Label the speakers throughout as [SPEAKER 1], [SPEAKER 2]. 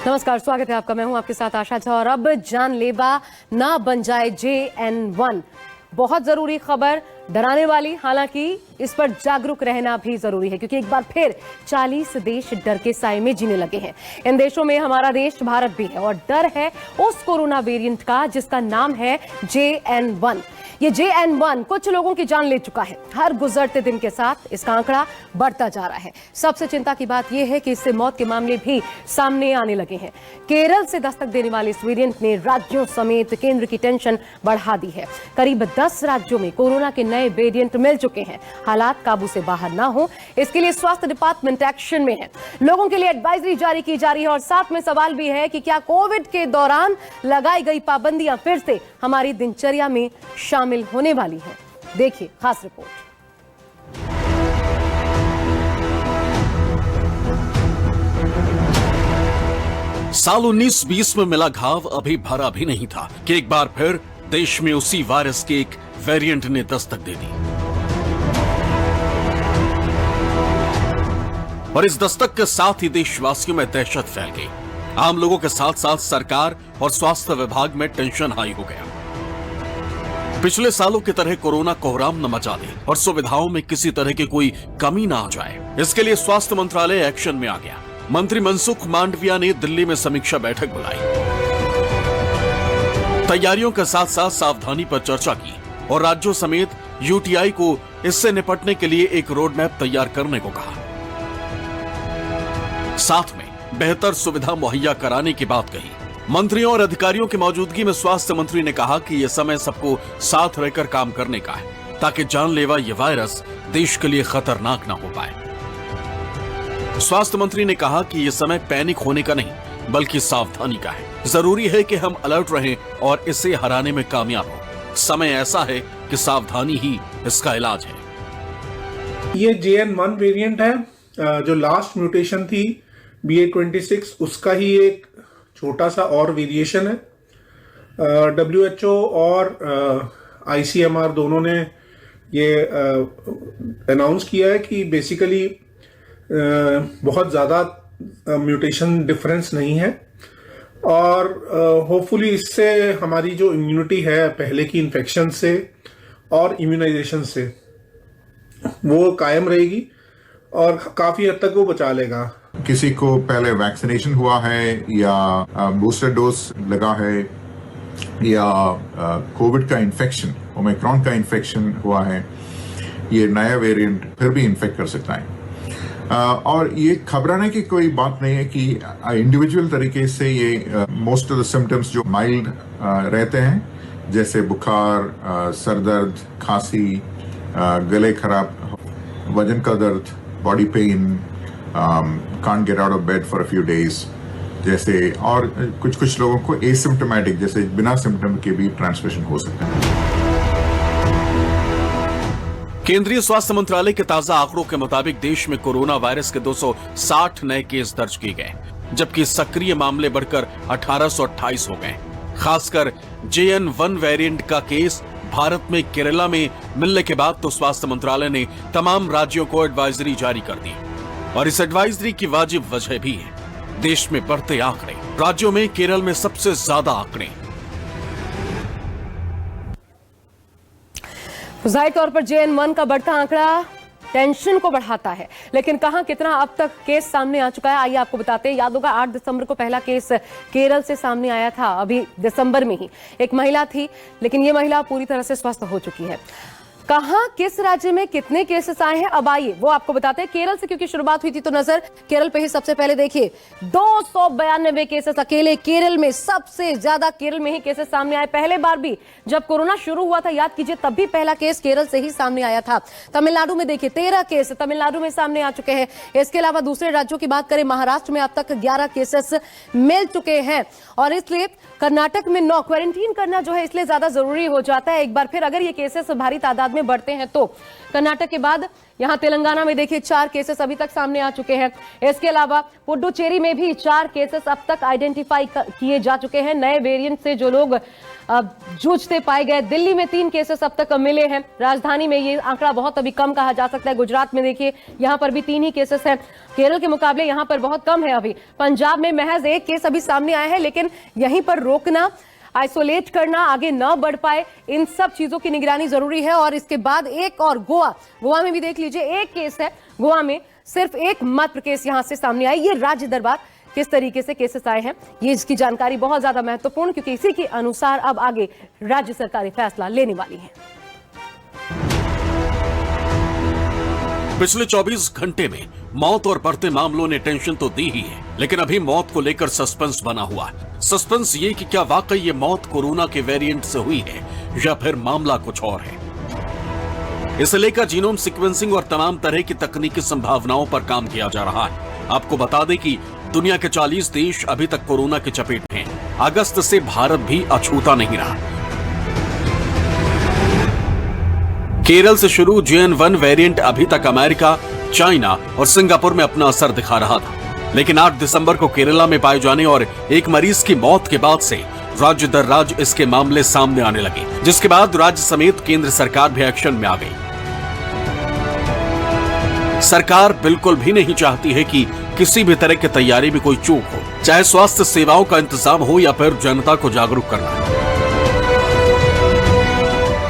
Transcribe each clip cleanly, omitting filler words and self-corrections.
[SPEAKER 1] नमस्कार, स्वागत है आपका। मैं हूं आपके साथ आशा झा। और अब जानलेवा ना बन जाए JN1, बहुत जरूरी खबर, डराने वाली। हालांकि इस पर जागरूक रहना भी जरूरी है, क्योंकि एक बार फिर 40 देश डर के साए में जीने लगे हैं। इन देशों में हमारा देश भारत भी है, और डर है उस कोरोना वेरिएंट का जिसका नाम है JN1। ये JN1 कुछ लोगों की जान ले चुका है। हर गुजरते दिन के साथ इसका आंकड़ा बढ़ता जा रहा है। सबसे चिंता की बात यह है कि इससे मौत के मामले भी सामने आने लगे हैं। केरल से दस्तक देने वाले इस वेरिएंट ने राज्यों समेत केंद्र की टेंशन बढ़ा दी है। करीब 10 राज्यों में कोरोना के नए वेरिएंट मिल चुके हैं। हालात काबू से बाहर ना हो, इसके लिए स्वास्थ्य डिपार्टमेंट एक्शन में है। लोगों के लिए एडवाइजरी जारी की जा रही है, और साथ में सवाल भी है कि क्या कोविड के दौरान लगाई गई पाबंदियां फिर से हमारी दिनचर्या में शामिल होने वाली है। देखिए खास रिपोर्ट।
[SPEAKER 2] साल 1920 में मिला घाव अभी भरा भी नहीं था कि एक बार फिर देश में उसी वायरस के एक वेरिएंट ने दस्तक दे दी। और इस दस्तक के साथ ही देशवासियों में दहशत फैल गई। आम लोगों के साथ साथ सरकार और स्वास्थ्य विभाग में टेंशन हाई हो गया। पिछले सालों की तरह कोरोना कोहराम न मचा दे और सुविधाओं में किसी तरह की कोई कमी न आ जाए, इसके लिए स्वास्थ्य मंत्रालय एक्शन में आ गया। मंत्री मनसुख मांडविया ने दिल्ली में समीक्षा बैठक बुलाई, तैयारियों के साथ साथ सावधानी पर चर्चा की और राज्यों समेत UTI को इससे निपटने के लिए एक रोड मैप तैयार करने को कहा। साथ में बेहतर सुविधा मुहैया कराने की बात कही। मंत्रियों और अधिकारियों की मौजूदगी में स्वास्थ्य मंत्री ने कहा कि यह समय सबको साथ रहकर काम करने का है, ताकि जानलेवा यह वायरस देश के लिए खतरनाक ना हो पाए। स्वास्थ्य मंत्री ने कहा कि यह समय पैनिक होने का नहीं, बल्कि सावधानी का है। जरूरी है कि हम अलर्ट रहें और इसे हराने में कामयाब हो। समय ऐसा है कि सावधानी ही इसका इलाज है।
[SPEAKER 3] ये JN1 वेरिएंट है, जो लास्ट म्यूटेशन थी BA26, उसका ही एक छोटा सा और वेरिएशन है। WHO और ICMR दोनों ने ये अनाउंस किया है कि बेसिकली बहुत ज़्यादा म्यूटेशन डिफरेंस नहीं है, और होपफुली इससे हमारी जो इम्यूनिटी है पहले की इन्फेक्शन से और इम्यूनाइजेशन से वो कायम रहेगी और काफ़ी हद तक वो बचा लेगा।
[SPEAKER 4] किसी को पहले वैक्सीनेशन हुआ है या बूस्टर डोज लगा है या कोविड का इन्फेक्शन, ओमिक्रॉन का इन्फेक्शन हुआ है, ये नया वेरिएंट फिर भी इन्फेक्ट कर सकता है। और ये घबराने की कोई बात नहीं है कि इंडिविजुअल तरीके से ये मोस्ट ऑफ द सिम्टम्स जो माइल्ड रहते हैं, जैसे बुखार, सर दर्द, खांसी, गले खराब, वजन का दर्द, body pain, can't get out of bed for a few days जैसे, और कुछ लोगों को एसिम्प्टोमेटिक जैसे बिना सिम्टम के भी ट्रांसमिशन हो सकता है।
[SPEAKER 2] केंद्रीय स्वास्थ्य मंत्रालय के ताजा आंकड़ों के मुताबिक देश में कोरोना वायरस के 260 नए केस दर्ज किए गए, जबकि सक्रिय मामले बढ़कर 1828 हो गए। खासकर JN1 वेरिएंट का केस भारत में केरला में मिलने के बाद तो स्वास्थ्य मंत्रालय ने तमाम राज्यों को एडवाइजरी जारी कर दी, और इस एडवाइजरी की वाजिब वजह भी है देश में बढ़ते आंकड़े। राज्यों में केरल में सबसे ज्यादा आंकड़े।
[SPEAKER 1] जाहिर तौर पर JN1 का बढ़ता आंकड़ा टेंशन को बढ़ाता है, लेकिन कहां कितना अब तक केस सामने आ चुका है, आइए आपको बताते हैं। याद होगा 8 दिसंबर को पहला केस केरल से सामने आया था। अभी दिसंबर में ही एक महिला थी, लेकिन ये महिला पूरी तरह से स्वस्थ हो चुकी है। कहां किस राज्य में कितने केसेस आए हैं, अब आइए वो आपको बताते हैं। केरल से क्योंकि शुरुआत हुई थी, तो नजर केरल पे ही सबसे पहले देखिए। 292 केसेस अकेले केरल में, सबसे ज्यादा केरल में ही केसेस सामने आए। पहले बार भी जब कोरोना शुरू हुआ था, याद कीजिए, तब भी पहला केस केरल से ही सामने आया था। तमिलनाडु में देखिए 13 केस तमिलनाडु में सामने आ चुके हैं। इसके अलावा दूसरे राज्यों की बात करें, महाराष्ट्र में अब तक 11 केसेस मिल चुके हैं, और इसलिए कर्नाटक में 9 क्वारंटीन करना जो है इसलिए ज्यादा जरूरी हो जाता है। एक बार फिर अगर ये केसेस भारी तादाद में बढ़ते हैं तो कर्नाटक के बाद यहां तेलंगाना में देखिए 4 केसेस अभी तक सामने आ चुके हैं। इसके अलावा पुडुचेरी में भी 4 केसेस अब तक आइडेंटिफाई किए जा चुके हैं। नए वेरिएंट से जो लोग जूझते पाए गए। दिल्ली में 3 केसेस अब तक मिले हैं। राजधानी में ये आंकड़ा बहुत अभी कम कहा जा सकता है। गुजरात में देखिए, यहां पर भी 3 ही केसेस हैं। केरल के मुकाबले यहां पर बहुत कम है अभी। पंजाब में महज 1 केस अभी सामने आया है, लेकिन यहीं पर रोकना, आइसोलेट करना, आगे न बढ़ पाए, इन सब चीजों की निगरानी जरूरी है। और इसके बाद एक और गोवा में भी देख लीजिए, 1 केस है। गोवा में सिर्फ 1 मात्र केस यहां से सामने आई। ये राज्य दरबार किस तरीके से केसेस आए हैं, ये इसकी जानकारी बहुत ज्यादा महत्वपूर्ण, क्योंकि इसी के अनुसार अब आगे राज्य सरकारी फैसला लेने वाली है।
[SPEAKER 2] पिछले 24 घंटे में मौत और बढ़ते मामलों ने टेंशन तो दी ही है, लेकिन अभी मौत को लेकर सस्पेंस बना हुआ है। सस्पेंस ये कि क्या वाकई ये मौत कोरोना के वेरिएंट से हुई है या फिर मामला कुछ और है। इसे लेकर जीनोम सीक्वेंसिंग और तमाम तरह की तकनीकी संभावनाओं पर काम किया जा रहा है। आपको बता दें कि दुनिया के 40 देश अभी तक कोरोना की चपेट में हैं। अगस्त से भारत भी अछूता नहीं रहा। केरल से शुरू JN1 वेरिएंट अभी तक अमेरिका, चाइना और सिंगापुर में अपना असर दिखा रहा था, लेकिन 8 दिसंबर को केरला में पाए जाने और एक मरीज की मौत के बाद से राज्य दर राज्य इसके मामले सामने आने लगे, जिसके बाद राज्य समेत केंद्र सरकार भी एक्शन में आ गई। सरकार बिल्कुल भी नहीं चाहती है कि किसी भी तरह की तैयारी में कोई चूक हो, चाहे स्वास्थ्य सेवाओं का इंतजाम हो या फिर जनता को जागरूक करना।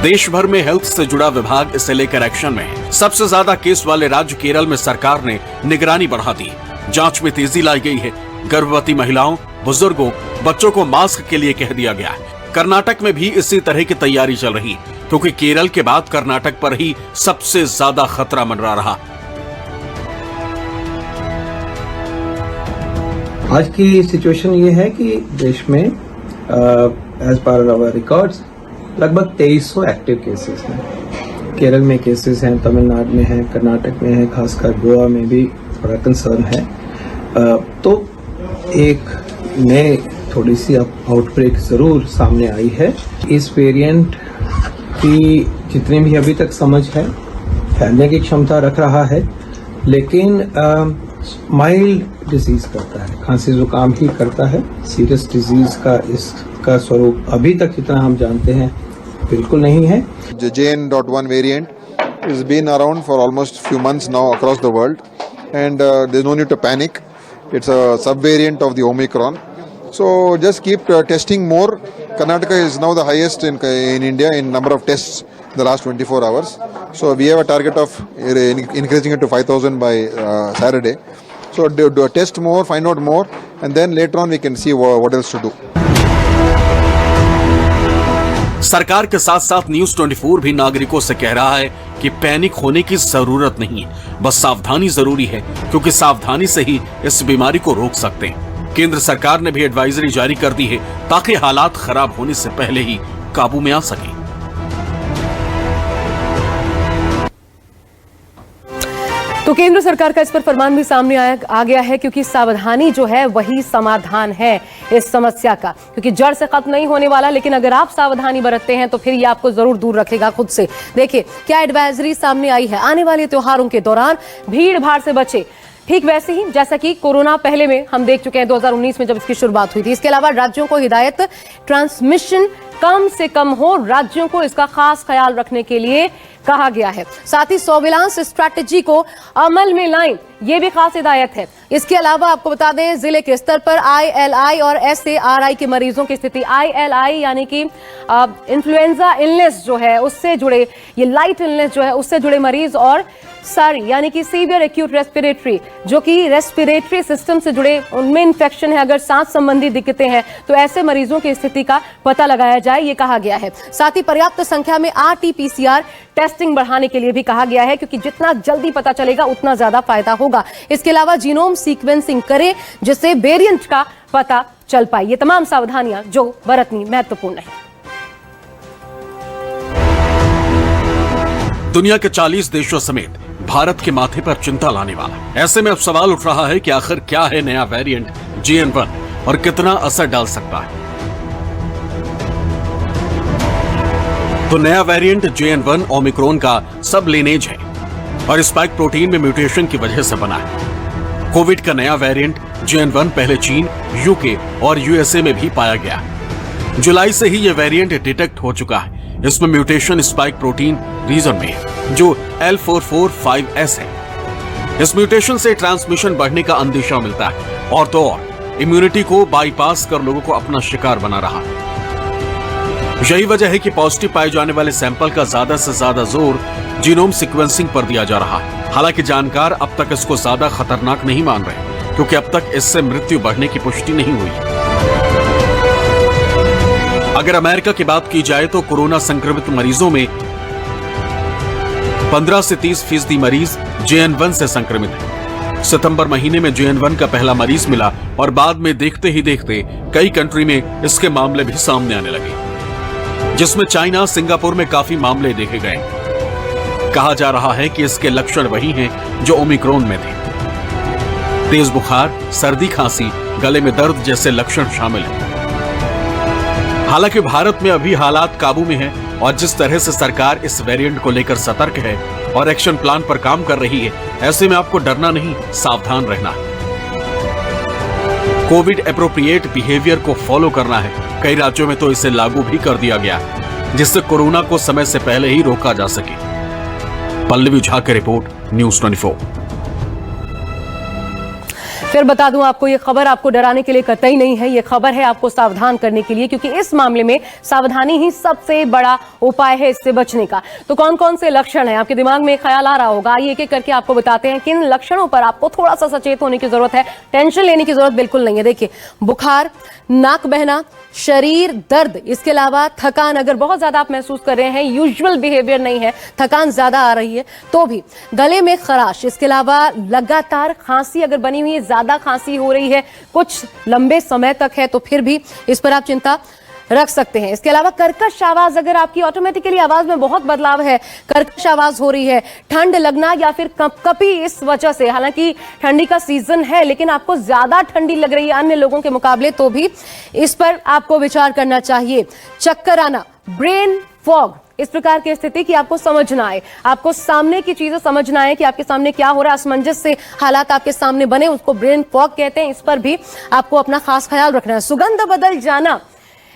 [SPEAKER 2] देश भर में हेल्थ से जुड़ा विभाग इसे लेकर एक्शन में है। सबसे ज्यादा केस वाले राज्य केरल में सरकार ने निगरानी बढ़ा दी, जांच में तेजी लाई गई है। गर्भवती महिलाओं, बुजुर्गों, बच्चों को मास्क के लिए कह दिया गया है। कर्नाटक में भी इसी तरह की तैयारी चल रही, क्योंकि केरल के बाद कर्नाटक पर ही सबसे ज्यादा खतरा मंडरा रहा।
[SPEAKER 5] आज की सिचुएशन ये है कि देश में एज पर आवर रिकॉर्ड्स लगभग 2300 एक्टिव केसेस हैं। केरल में केसेस हैं, तमिलनाडु में है, कर्नाटक में है, खासकर गोवा में भी बड़ा कंसर्न है। तो एक नए थोड़ी सी आउटब्रेक जरूर सामने आई है। इस वेरिएंट की जितनी भी अभी तक समझ है, फैलने की क्षमता रख रहा है, लेकिन माइल्ड डिजीज करता है, खांसी जुकाम ही करता है। सीरियस डिजीज का इसका स्वरूप अभी तक जितना हम जानते हैं बिल्कुल नहीं है।
[SPEAKER 6] The JN.1 variant has been around for almost few months now across the world, and there's no need to panic. It's a subvariant of the Omicron. So just keep testing more. Karnataka is now the highest in India in number of tests in the last 24 hours. So we have a target of increasing it to 5,000 by Saturday. So do test more, find out more, and then later on we can see what else to do.
[SPEAKER 2] सरकार के साथ साथ news 24 भी नागरिकों से कह रहा है कि पैनिक होने की जरूरत नहीं है, बस सावधानी जरूरी है, क्योंकि सावधानी से ही इस बीमारी को रोक सकते हैं। केंद्र सरकार ने भी एडवाइजरी जारी कर दी है, ताकि हालात खराब होने से पहले ही काबू में आ सके।
[SPEAKER 1] तो केंद्र सरकार का इस पर फरमान भी सामने आ गया है, क्योंकि सावधानी जो है वही समाधान है इस समस्या का, क्योंकि जड़ से खत्म नहीं होने वाला, लेकिन अगर आप सावधानी बरतते हैं तो फिर ये आपको जरूर दूर रखेगा खुद से। देखिए क्या एडवाइजरी सामने आई है। आने वाले त्योहारों के दौरान भीड़ भाड़ से बचे, ठीक वैसे ही जैसा कि कोरोना पहले में हम देख चुके हैं 2019 में जब इसकी शुरुआत हुई थी। इसके अलावा राज्यों को हिदायत, ट्रांसमिशन कम से कम हो, राज्यों को इसका खास ख्याल रखने के लिए कहा गया है। साथ ही सर्विलांस स्ट्रैटेजी को अमल में लाएं, ये भी खास हिदायत है। इसके अलावा आपको बता दें, जिले के स्तर पर ILI और SARI के मरीजों की स्थिति, ILI यानी कि इन्फ्लुएंजा इलनेस जो है उससे जुड़े, ये लाइट इलनेस जो है उससे जुड़े मरीज, और सारी यानी कि सीवियर एक्यूट रेस्पिरेटरी, जो कि रेस्पिरेटरी सिस्टम से जुड़े, उनमें इन्फेक्शन है, अगर सांस संबंधी दिक्कतें हैं तो ऐसे मरीजों की स्थिति का पता लगाया जाए, ये कहा गया है। साथ ही पर्याप्त संख्या में RT-PCR टेस्टिंग बढ़ाने के लिए भी कहा गया है, क्योंकि जितना जल्दी पता चलेगा उतना ज्यादा फायदा होगा। इसके अलावा जीनोम सीक्वेंसिंग करें, जिससे वेरिएंट का पता चल पाए। ये तमाम सावधानियां जो बरतनी महत्वपूर्ण है।
[SPEAKER 2] दुनिया के 40 देशों समेत भारत के माथे पर चिंता लाने वाला। ऐसे में अब सवाल उठ रहा है कि आखिर क्या है नया वेरिएंट JN1 और कितना असर डाल सकता है। तो नया वेरिएंट JN1 ओमिक्रॉन का सब लिनेज है और स्पाइक प्रोटीन में म्यूटेशन की वजह से बना है। कोविड का नया वेरिएंट JN1 पहले चीन, UK और USA में भी पाया गया। जुलाई से ही ये वेरिएंट डिटेक्ट हो चुका है। इसमें म्यूटेशन स्पाइक प्रोटीन रीजन में है जो L445S है। इस म्यूटेशन से ट्रांसमिशन बढ़ने का अंदेशा मिलता है और तो और इम्यूनिटी को बाईपास कर लोगों को अपना शिकार बना रहा है। यही वजह है कि पॉजिटिव पाए जाने वाले सैंपल का ज्यादा से ज्यादा जोर जीनोम सीक्वेंसिंग पर दिया जा रहा है। हालांकि जानकार अब तक इसको ज्यादा खतरनाक नहीं मान रहे क्योंकि अब तक इससे मृत्यु बढ़ने की पुष्टि नहीं हुई। अगर अमेरिका की बात की जाए तो कोरोना संक्रमित मरीजों में 15 से 30% मरीज JN1 से संक्रमित है। सितंबर महीने में JN1 का पहला मरीज मिला और बाद में देखते ही देखते कई कंट्री में इसके मामले भी सामने आने लगे, जिसमें चाइना, सिंगापुर में काफी मामले देखे गए। कहा जा रहा है कि इसके लक्षण वही हैं जो ओमिक्रॉन में थे। तेज बुखार, सर्दी, खांसी, गले में दर्द जैसे लक्षण शामिल हैं। हालांकि भारत में अभी हालात काबू में हैं और जिस तरह से सरकार इस वेरिएंट को लेकर सतर्क है और एक्शन प्लान पर काम कर रही है, ऐसे में आपको डरना नहीं, सावधान रहना है। कोविड एप्रोप्रिएट बिहेवियर को फॉलो करना है। कई राज्यों में तो इसे लागू भी कर दिया गया है, जिससे कोरोना को समय से पहले ही रोका जा सके। पल्लवी झा की रिपोर्ट, न्यूज़ 24।
[SPEAKER 1] फिर बता दूं आपको, ये खबर आपको डराने के लिए कतई नहीं है, ये खबर है आपको सावधान करने के लिए, क्योंकि इस मामले में सावधानी ही सबसे बड़ा उपाय है इससे बचने का। तो कौन कौन से लक्षण हैं, आपके दिमाग में ख्याल आ रहा होगा, आइए एक एक करके आपको बताते हैं किन लक्षणों पर आपको थोड़ा सा सचेत होने की जरूरत है। टेंशन लेने की जरूरत बिल्कुल नहीं है। देखिए, बुखार, नाक बहना, शरीर दर्द, इसके अलावा थकान, अगर बहुत ज्यादा आप महसूस कर रहे हैं, यूजुअल बिहेवियर नहीं है, थकान ज्यादा आ रही है तो भी, गले में खराश, इसके अलावा लगातार खांसी अगर बनी हुई है, ज्यादा खांसी हो रही है, कुछ लंबे समय तक है, तो फिर भी इस पर आप चिंता रख सकते हैं। इसके अलावा कर्कश आवाज, अगर आपकी ऑटोमेटिकली आवाज में बहुत बदलाव है, कर्कश आवाज हो रही है, ठंड लगना या फिर कपकपी इस वजह से, हालांकि ठंडी का सीजन है लेकिन आपको ज्यादा ठंडी लग रही है अन्य लोगों के मुकाबले, तो भी इस पर आपको विचार करना चाहिए। चक्कर आना, ब्रेन फॉग, इस प्रकार की स्थिति कि आपको समझ ना आए, आपको सामने की चीजें समझ ना आए कि आपके सामने क्या हो रहा है, असमंजस से हालात आपके सामने बने, उसको ब्रेन फॉग कहते हैं। इस पर भी आपको अपना खास ख्याल रखना है। सुगंध बदल जाना,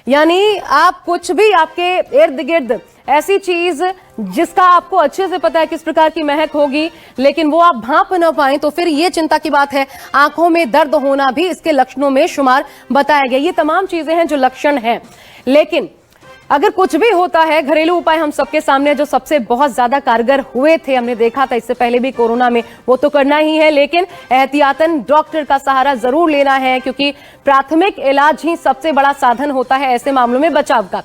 [SPEAKER 1] यानी आप कुछ भी, आपके इर्द गिर्द ऐसी चीज जिसका आपको अच्छे से पता है किस प्रकार की महक होगी, लेकिन वो आप भांप न पाएं, तो फिर ये चिंता की बात है। आंखों में दर्द होना भी इसके लक्षणों में शुमार बताया गया। ये तमाम चीजें हैं जो लक्षण हैं, लेकिन अगर कुछ भी होता है, घरेलू उपाय हम सबके सामने जो सबसे बहुत ज्यादा कारगर हुए थे, हमने देखा था इससे पहले भी कोरोना में, वो तो करना ही है, लेकिन एहतियातन डॉक्टर का सहारा जरूर लेना है, क्योंकि प्राथमिक इलाज ही सबसे बड़ा साधन होता है ऐसे मामलों में बचाव का।